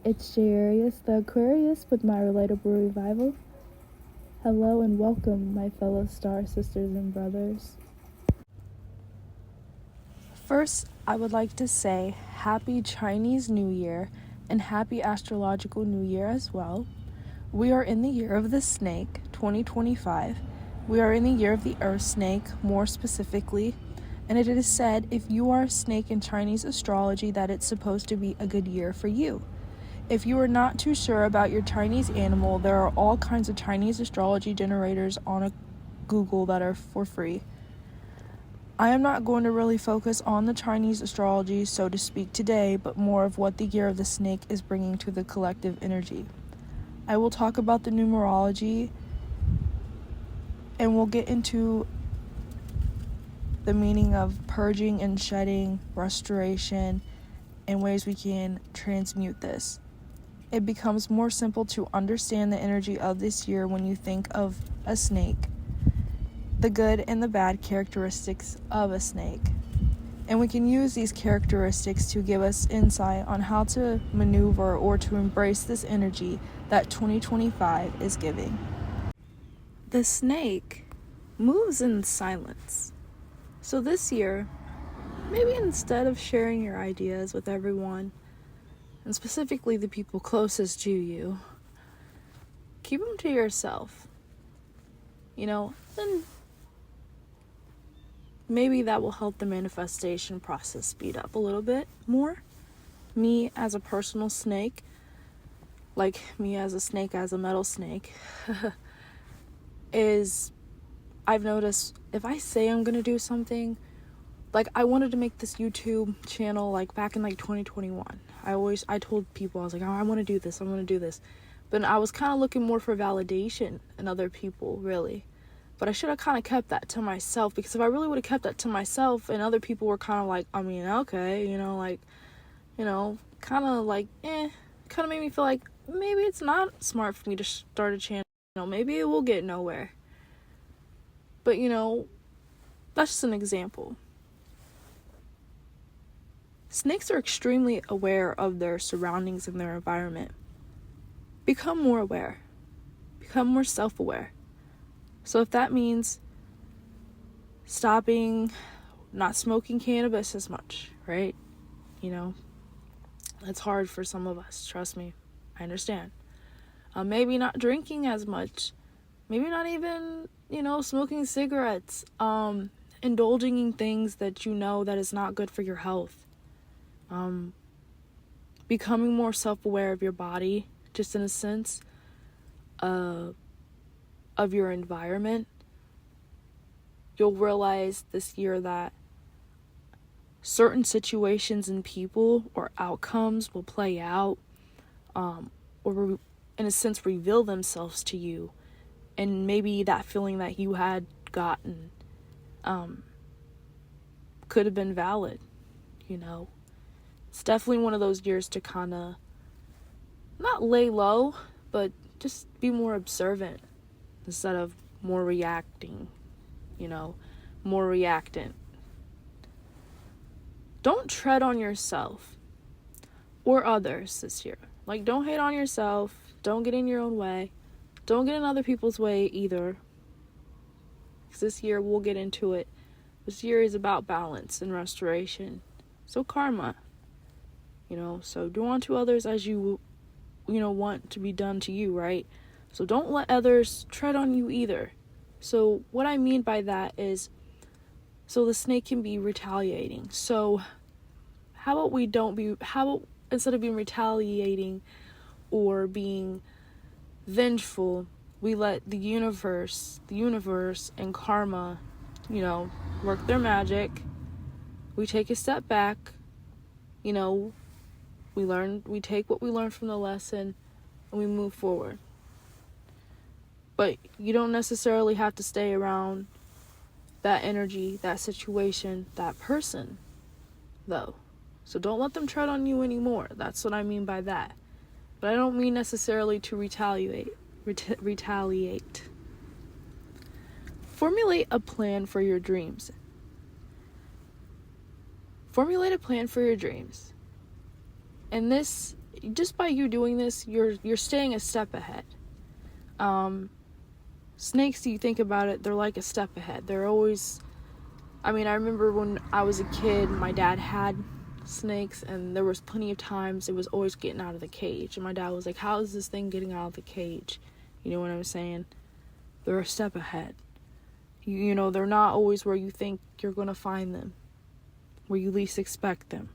It's Jarius the Aquarius with my relatable revival. Hello and welcome, my fellow star sisters and brothers. First, I would like to say Happy Chinese New Year and Happy Astrological New Year as well. We are in the year of the snake, 2025. We are in the year of the earth snake, more specifically, and it is said if you are a snake in Chinese astrology that it's supposed to be a good year for you. If you are not too sure about your Chinese animal, there are all kinds of Chinese astrology generators on Google that are for free. I am not going to really focus on the Chinese astrology, so to speak, today, but more of what the year of the snake is bringing to the collective energy. I will talk about the numerology, and we'll get into the meaning of purging and shedding, restoration, and ways we can transmute this. It becomes more simple to understand the energy of this year when you think of a snake, the good and the bad characteristics of a snake. And we can use these characteristics to give us insight on how to maneuver or to embrace this energy that 2025 is giving. The snake moves in silence. So this year, maybe instead of sharing your ideas with everyone, and specifically the people closest to you, keep them to yourself. Then maybe that will help the manifestation process speed up a little bit more. Me as a personal snake, like me as a snake, as a metal snake, is I've noticed if I say I'm gonna do something, like I wanted to make this YouTube channel like back in like 2021. I told people, I was like, oh, I want to do this. But I was kind of looking more for validation in other people, really. But I should have kind of kept that to myself, because if I really would have kept that to myself and other people were kind of like, okay, kind of made me feel like maybe it's not smart for me to start a channel. Maybe it will get nowhere. But, that's just an example. Snakes are extremely aware of their surroundings and their environment. Become more aware. Become more self-aware. So if that means stopping, not smoking cannabis as much, right? That's hard for some of us, trust me. I understand. Maybe not drinking as much. Maybe not even, smoking cigarettes. Indulging in things that that is not good for your health. Becoming more self-aware of your body, just in a sense, of your environment. You'll realize this year that certain situations and people or outcomes will play out, or in a sense reveal themselves to you, and maybe that feeling that you had gotten could have been valid. It's definitely one of those years to kind of not lay low, but just be more observant instead of more reacting, more reactant. Don't tread on yourself or others this year. Like, don't hate on yourself. Don't get in your own way. Don't get in other people's way either. Because this year, we'll get into it. This year is about balance and restoration. So karma. So do unto others as you want to be done to you, right? So don't let others tread on you either. So what I mean by that is, so the snake can be retaliating. So how about instead of being retaliating or being vengeful, we let the universe and karma, work their magic. We take a step back, we take what we learned from the lesson and we move forward. But you don't necessarily have to stay around that energy, that situation, that person, though. So don't let them tread on you anymore. That's what I mean by that. But I don't mean necessarily to retaliate. Formulate a plan for your dreams. Formulate a plan for your dreams. And this just by you doing this, you're staying a step ahead. Snakes, you think about it, they're like a step ahead. They're always, I remember when I was a kid, my dad had snakes, and there was plenty of times it was always getting out of the cage, and my dad was like, how is this thing getting out of the cage? You know what I'm saying? They're a step ahead. You know, they're not always where you think you're going to find them, where you least expect them.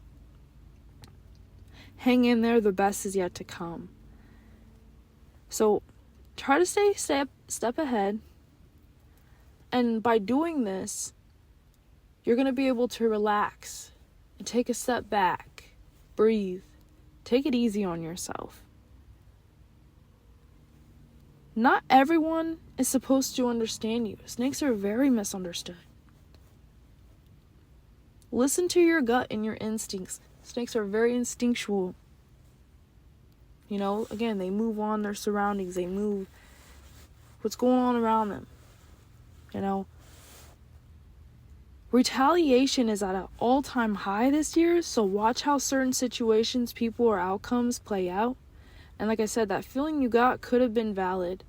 Hang in there, the best is yet to come. So try to stay step ahead, and by doing this, you're going to be able to relax and take a step back, breathe, take it easy on yourself. Not everyone is supposed to understand you. Snakes are very misunderstood. Listen to your gut and your instincts. Snakes are very instinctual. You know, again, they move on their surroundings. They move what's going on around them. You know, retaliation is at an all-time high this year, so watch how certain situations, people, or outcomes play out. And like I said, that feeling you got could have been valid.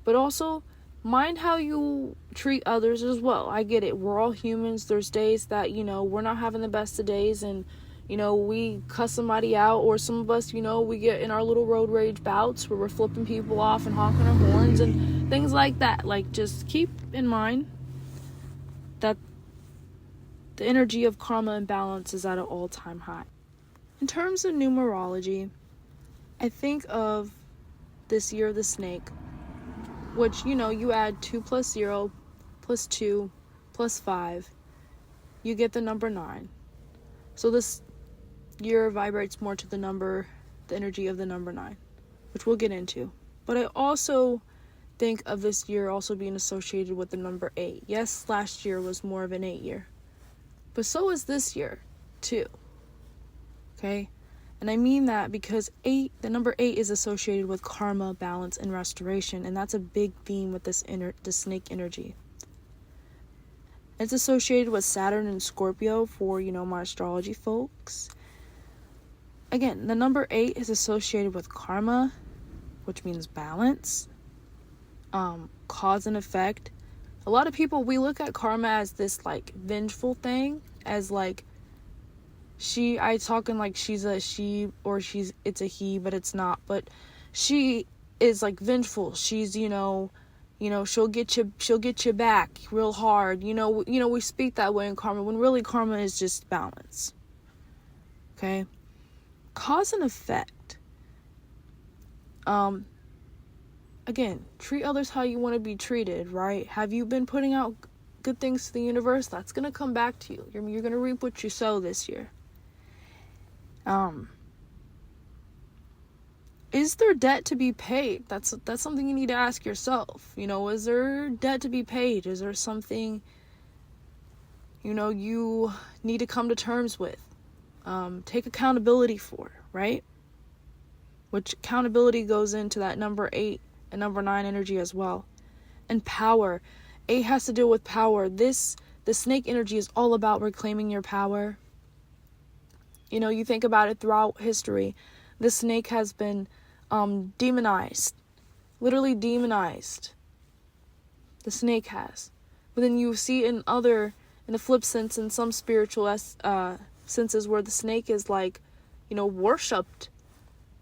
But also, mind how you treat others as well. I get it. We're all humans. There's days that, you know, we're not having the best of days, and, you know, we cuss somebody out, or some of us, you know, we get in our little road rage bouts where we're flipping people off and honking our horns and things like that. Like, just keep in mind that the energy of karma and balance is at an all-time high. In terms of numerology, I think of this year of the snake, which, you know, you add 2 plus 0 plus 2 plus 5, you get the number 9. So this year vibrates more to the energy of the number 9, which we'll get into. But I also think of this year also being associated with the number 8. Yes, last year was more of an 8 year, but so is this year too. Okay? And I mean that because the number 8 is associated with karma, balance, and restoration. And that's a big theme with the snake energy. It's associated with Saturn and Scorpio for, you know, my astrology folks. Again, the number 8 is associated with karma, which means balance, cause and effect. A lot of people, we look at karma as this, like, vengeful thing, as, like, I talking like she's a she, or it's a he, but it's not. But she is like vengeful. She's, you know, she'll get you back real hard. You know, we speak that way in karma, when really karma is just balance. Okay? Cause and effect. Again, treat others how you want to be treated, right? Have you been putting out good things to the universe? That's going to come back to you. You're going to reap what you sow this year. Is there debt to be paid? That's something you need to ask yourself. You know, is there debt to be paid? Is there something, you know, you need to come to terms with? Take accountability for, right? Which accountability goes into that number 8 and number 9 energy as well. And power. 8 has to deal with power. The snake energy is all about reclaiming your power. You know, you think about it throughout history. The snake has been demonized. Literally demonized. The snake has. But then you see in the flip sense, in some spiritual senses, where the snake is like, you know, worshipped.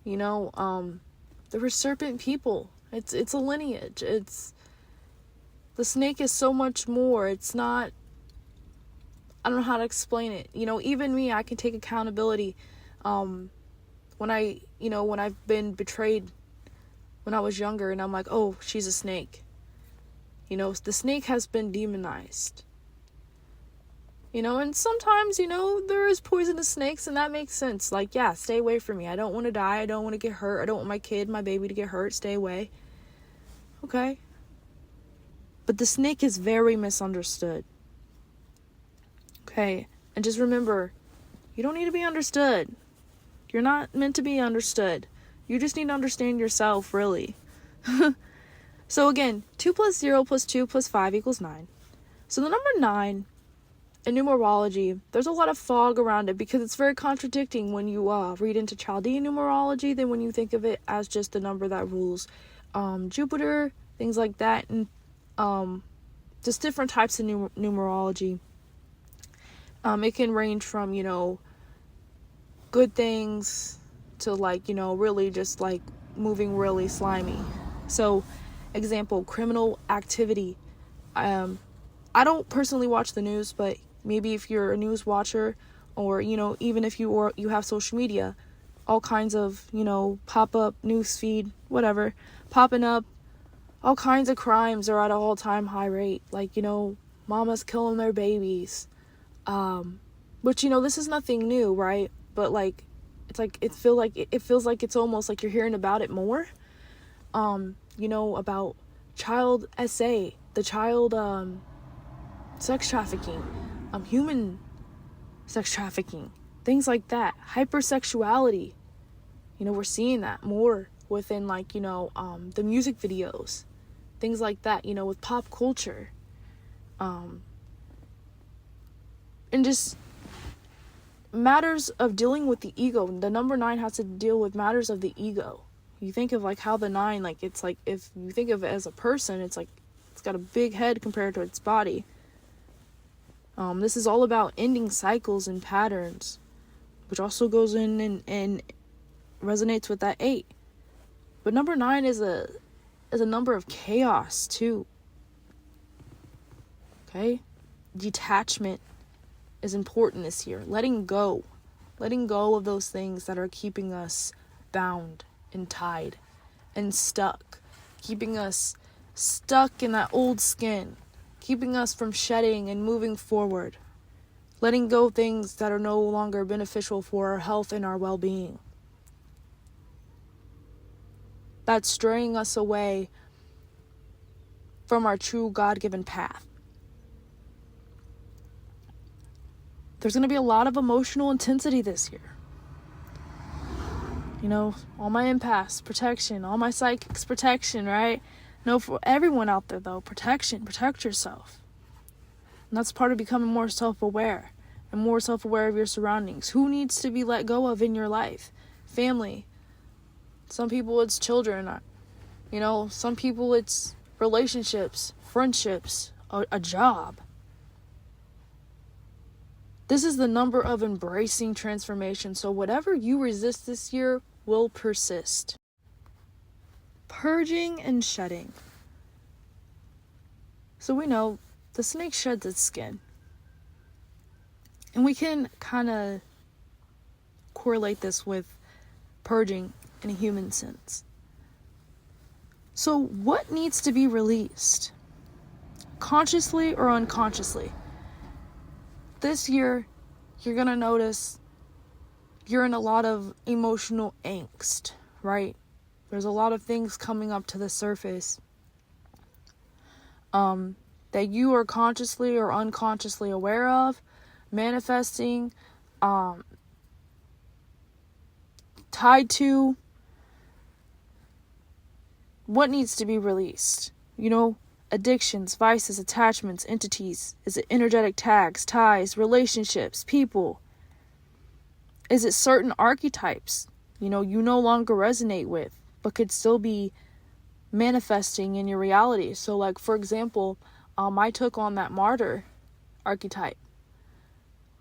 You know, there were serpent people. It's a lineage. The snake is so much more. It's not, I don't know how to explain it. You know, even me, I can take accountability. When I've been betrayed when I was younger, and I'm like, oh, she's a snake. You know, the snake has been demonized. You know, and sometimes, you know, there is poisonous snakes, and that makes sense. Like, yeah, stay away from me. I don't want to die. I don't want to get hurt. I don't want my baby to get hurt. Stay away. Okay? But the snake is very misunderstood. Okay? And just remember, you don't need to be understood. You're not meant to be understood. You just need to understand yourself, really. So again, 2 plus 0 plus 2 plus 5 equals 9. So the number 9 in numerology, there's a lot of fog around it because it's very contradicting when you read into Chaldean numerology than when you think of it as just the number that rules Jupiter, things like that, and just different types of numerology. It can range from, good things to really just moving really slimy. So, example, criminal activity. I don't personally watch the news, but maybe if you're a news watcher, or even if you have social media, all kinds of pop-up news feed, whatever, popping up, all kinds of crimes are at an all-time high rate, mamas killing their babies, which this is nothing new, right? But it feels like it's almost like you're hearing about it more, about child SA, the child sex trafficking, human sex trafficking, things like that, hypersexuality. We're seeing that more within the music videos, things like that, with pop culture, and just matters of dealing with the ego. The number 9 has to deal with matters of the ego. You think of how the 9, it's if you think of it as a person, it's it's got a big head compared to its body. This is all about ending cycles and patterns, which also goes in and resonates with that 8. But number 9 is a number of chaos too. Okay? Detachment is important this year. Letting go of those things that are keeping us bound and tied and stuck, keeping us stuck in that old skin, keeping us from shedding and moving forward, letting go of things that are no longer beneficial for our health and our well-being. That's straying us away from our true God-given path. There's going to be a lot of emotional intensity this year. All my empaths, protection, all my psychics, protection, right? No, for everyone out there, though, protection, protect yourself. And that's part of becoming more self-aware and more self-aware of your surroundings. Who needs to be let go of in your life? Family. Some people it's children. Some people it's relationships, friendships, a job. This is the number of embracing transformation. So whatever you resist this year will persist. Purging and shedding. So we know the snake sheds its skin. And we can kind of correlate this with purging in a human sense. So what needs to be released? Consciously or unconsciously? This year, you're going to notice you're in a lot of emotional angst, right? There's a lot of things coming up to the surface that you are consciously or unconsciously aware of, manifesting, tied to. What needs to be released? Addictions, vices, attachments, entities. Is it energetic tags, ties, relationships, people? Is it certain archetypes, you no longer resonate with, but could still be manifesting in your reality? So for example, I took on that martyr archetype.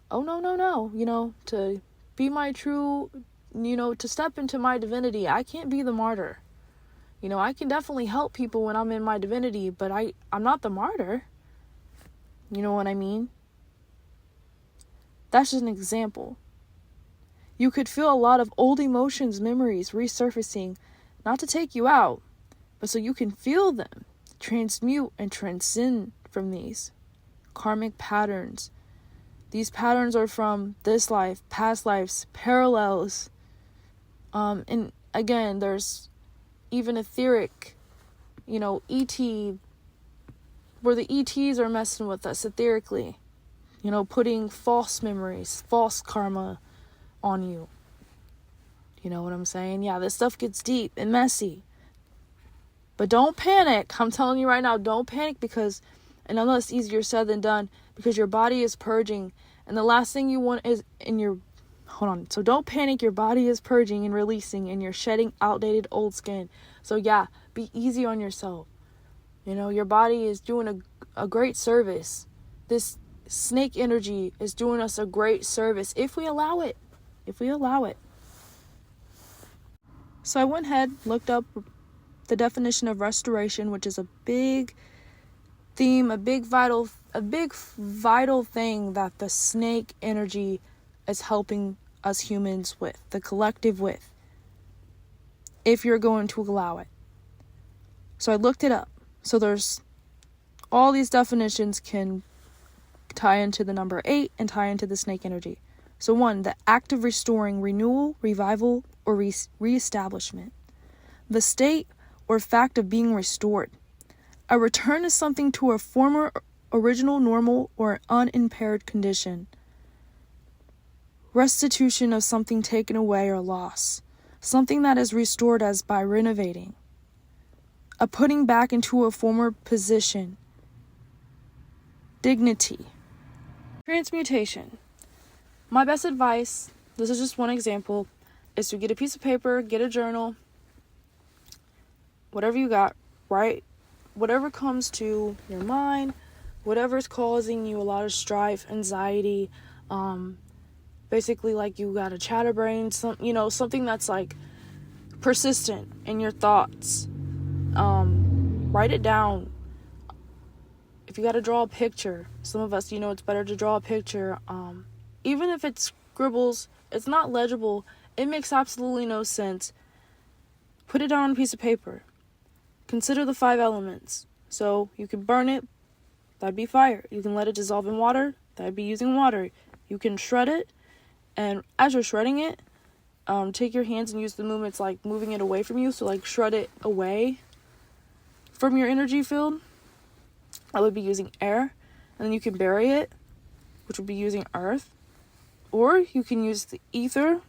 Oh, no, to be my true, to step into my divinity, I can't be the martyr. I can definitely help people when I'm in my divinity, but I'm not the martyr. You know what I mean? That's just an example. You could feel a lot of old emotions, memories resurfacing, not to take you out, but so you can feel them, transmute and transcend from these karmic patterns. These patterns are from this life, past lives, parallels. And again, there's even etheric, ET, where the ETs are messing with us etherically, putting false memories, false karma on you. You know what I'm saying? Yeah, this stuff gets deep and messy. But don't panic. I'm telling you right now, don't panic, because, and I know it's easier said than done, because your body is purging. And the last thing you want is hold on. So don't panic. Your body is purging and releasing, and you're shedding outdated old skin. So yeah, be easy on yourself. Your body is doing a great service. This snake energy is doing us a great service if we allow it. So I went ahead, looked up the definition of restoration, which is a big theme, a big vital thing that the snake energy is helping us humans with, the collective with, if you're going to allow it. So I looked it up. So there's all these definitions can tie into the number 8 and tie into the snake energy. So 1, the act of restoring, renewal, revival, or reestablishment. The state or fact of being restored. A return is something to a former, original, normal, or unimpaired condition. Restitution of something taken away or lost. Something that is restored as by renovating. A putting back into a former position. Dignity. Transmutation. My best advice, this is just one example, is to get a piece of paper, get a journal, whatever you got, write whatever comes to your mind, whatever's causing you a lot of strife, anxiety, basically like you got a chatterbrain, something that's like persistent in your thoughts. Write it down. If you got to draw a picture, some of us, it's better to draw a picture. Even if it's scribbles, it's not legible, it makes absolutely no sense. Put it down on a piece of paper. Consider the 5 elements. So you can burn it, that'd be fire. You can let it dissolve in water, that'd be using water. You can shred it, and as you're shredding it, take your hands and use the movements like moving it away from you. So like shred it away from your energy field. I would be using air. And then you can bury it, which would be using earth. Or you can use the ether.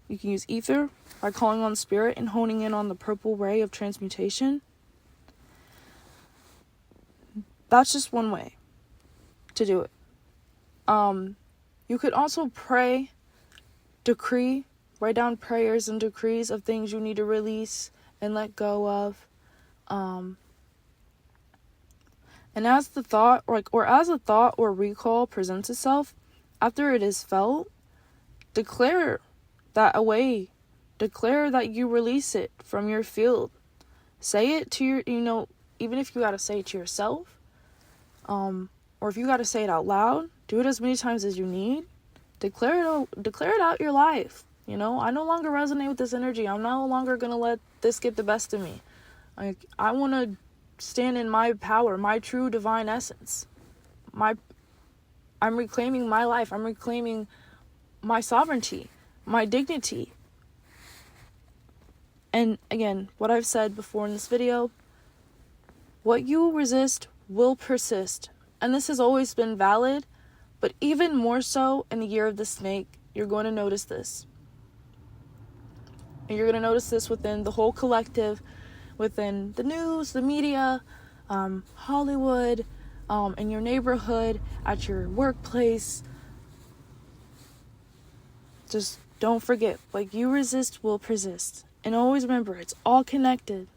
You can use ether by calling on spirit and honing in on the purple ray of transmutation. That's just one way to do it. You could also pray, decree, write down prayers and decrees of things you need to release and let go of. And as the thought as a thought or recall presents itself, after it is felt, declare that away. Declare that you release it from your field. Say it to your, even if you got to say it to yourself, or if you got to say it out loud, do it as many times as you need. Declare it out your life. I no longer resonate with this energy. I'm no longer going to let this get the best of me. I want to stand in my power, my true divine essence. I'm reclaiming my life. I'm reclaiming my sovereignty, my dignity. And again, what I've said before in this video, what you resist will persist. And this has always been valid, but even more so in the year of the snake, you're going to notice this. And you're going to notice this within the whole collective, within the news, the media, Hollywood, in your neighborhood, at your workplace. Just don't forget, like you resist will persist. And always remember, it's all connected.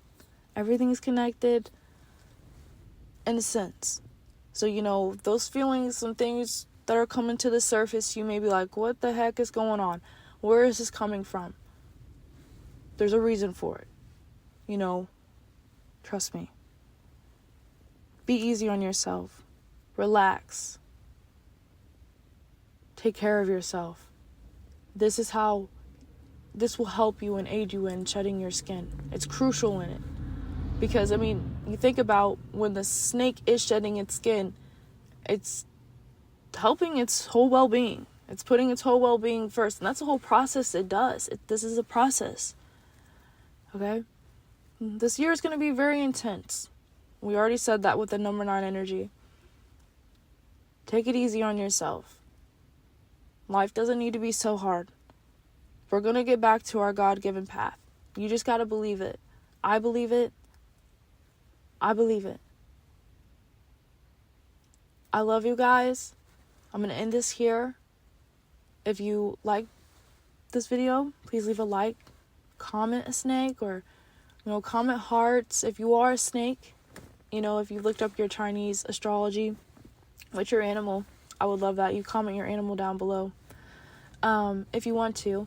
Everything's connected in a sense. So, those feelings and things that are coming to the surface, you may be like, what the heck is going on? Where is this coming from? There's a reason for it. Trust me. Be easy on yourself. Relax. Take care of yourself. This will help you and aid you in shedding your skin. It's crucial in it. Because, you think about when the snake is shedding its skin, it's helping its whole well-being. It's putting its whole well-being first. And that's the whole process it does. This is a process. Okay? This year is going to be very intense. We already said that with the number 9 energy. Take it easy on yourself. Life doesn't need to be so hard. We're going to get back to our God-given path. You just got to believe it. I believe it. I believe it. I love you guys. I'm going to end this here. If you like this video, please leave a like, comment a snake, or, comment hearts if you are a snake. If you looked up your Chinese astrology, what's your animal? I would love that. You comment your animal down below if you want to.